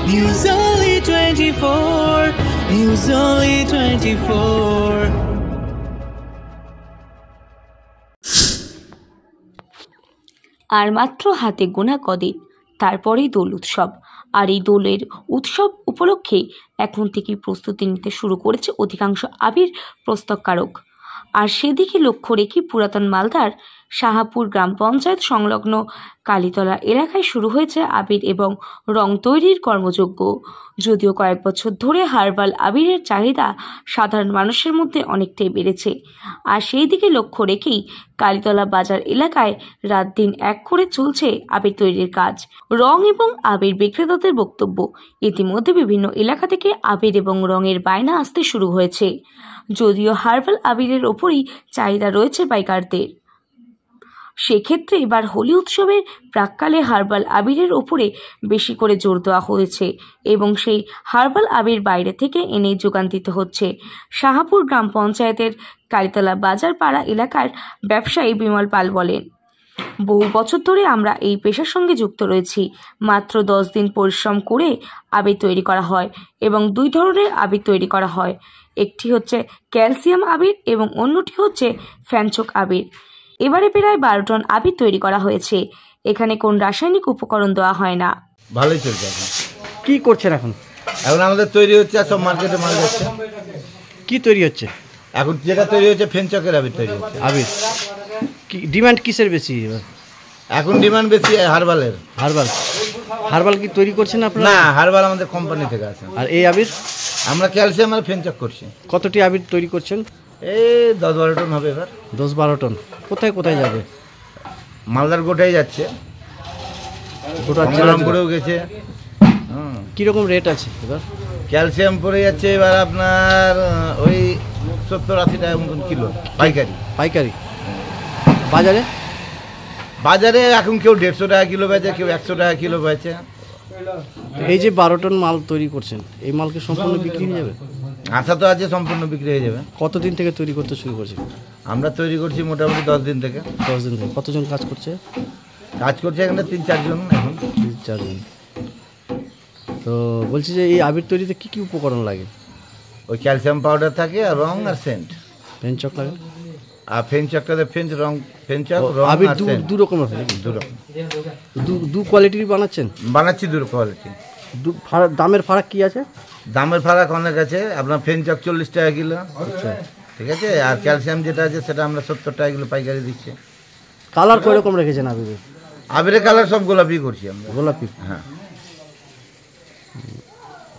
News Only 24. News Only 24. আর মাত্র হাতে গোনা কদিন, তারপরেই দোল উৎসব। আর এই দোলের উৎসব উপলক্ষে এখন থেকেই প্রস্তুতি নিতে শুরু করেছে অধিকাংশ আবির প্রস্তুতকারক। আর সেদিকে লক্ষ্য রেখে পুরাতন মালদার শাহাপুর গ্রাম পঞ্চায়েত সংলগ্ন কালীতলা এলাকায় শুরু হয়েছে আবির এবং রং তৈরির কর্মযজ্ঞ। যদিও কয়েক বছর ধরে হার্বাল আবিরের চাহিদা সাধারণ মানুষের মধ্যে অনেকটাই বেড়েছে। আর সেই দিকে লক্ষ্য রেখেই কালীতলা বাজার এলাকায় রাত দিন এক করে চলছে আবির তৈরির কাজ। রং এবং আবির বিক্রেতাদের বক্তব্য, ইতিমধ্যে বিভিন্ন এলাকা থেকে আবির এবং রঙের বায়না আসতে শুরু হয়েছে। যদিও হার্বাল আবিরের ওপরই চাহিদা রয়েছে পাইকারদের, সেক্ষেত্রে এবার হোলি উৎসবের প্রাক্কালে হার্বাল আবিরের ওপরে বেশি করে জোর দেওয়া হয়েছে এবং সেই হার্বাল আবির বাইরে থেকে এনে যোগান দিতে হচ্ছে। শাহাপুর গ্রাম পঞ্চায়েতের কালীতলা বাজার পাড়া এলাকার ব্যবসায়ী বিমল পাল বলেন, বহু বছর ধরে আমরা এই পেশার সঙ্গে যুক্ত রয়েছি। মাত্র 10 দিন পরিশ্রম করে আবির তৈরি করা হয় এবং 2 ধরনের আবির তৈরি করা হয়। একটি হচ্ছে ক্যালসিয়াম আবির এবং অন্যটি হচ্ছে ফ্যানচোক আবির। এবারে প্রায় 12 টন আবির তৈরি করা হয়েছে। এখানে কোন রাসায়নিক উপকরণ দেওয়া হয় না। ভালোই চলছে। এখন কি করছেন? এখন আমাদের তৈরি হচ্ছে, আর সব মার্কেটে মাল যাচ্ছে। কি তৈরি হচ্ছে এখন? যেটা তৈরি হচ্ছে ফেনচকের আবির তৈরি হচ্ছে। আবির কি ডিমান্ড কিসের বেশি এবার? এখন ডিমান্ড বেশি হার্বালের। হার্বাল কি তৈরি করছেন আপনারা? না, হার্বাল আমাদের কোম্পানি থেকে আসে। আর এই আবির আমরা ক্যালসিয়াম আর ফেনচক করছি। কতটি আবির তৈরি করছেন? এই 10-12 টন হবে এবার। 10-12 টন। কোথায় কোথায় যাবে? মালদার গোটাই যাচ্ছে, গোটা করেও গেছে। কীরকম রেট আছে এবার? ক্যালসিয়াম পড়ে যাচ্ছে এবার আপনার ওই 70-80 টাকা মতন কিলো পাইকারি। বাজারে এখন কেউ 150 টাকা কিলো বেচে, কেউ 100 টাকা কিলো বেচে। এই যে 12 টন মাল তৈরি করছেন, এই মাল কি সম্পূর্ণ বিক্রি হয়ে যাবে? আশা তো আছে সম্পূর্ণ বিক্রি হয়ে যাবে। কতদিন থেকে তৈরি করতে শুরু করছেন? আমরা তৈরি করছি মোটামুটি 10 দিন থেকে। 10 দিন থেকে। কতজন কাজ করছে এখানে? 3-4 জন। এখন 3-4 জন। তো বলছি যে এই আবির তৈরিতে কি কি উপকরণ লাগে? ওই ক্যালসিয়াম পাউডার থাকে আর রং আর সেন্ট। ফেনচক লাগে? আর ফেনচকটাতে ফেনচক রং আবির আর সেন্ট 2 রকমের হয়? 2 রকম। 2 কোয়ালিটির বানাচ্ছি 2 কোয়ালিটি। দামের ফারাক কি আছে? দামের ফারাক অনেক আছে। আপনার ফেনচক 40 টাকা কিলো। আচ্ছা, ঠিক আছে। আর ক্যালসিয়াম যেটা আছে সেটা আমরা 70 টাকা কিলো পাইকারি দিচ্ছি। কালার কয় রকম রেখেছেন আবিরের? আবিরের কালার সব গোলাপি করছি আমরা। গোলাপি? হ্যাঁ।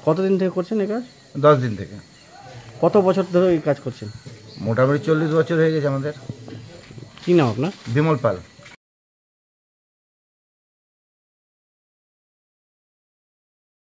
কতদিন থেকে করছেন এই কাজ? 10 দিন থেকে। কত বছর ধরে এই কাজ করছেন? মোটামুটি 40 বছর হয়ে গেছে আমাদের। কি নাম আপনার? বিমল পাল।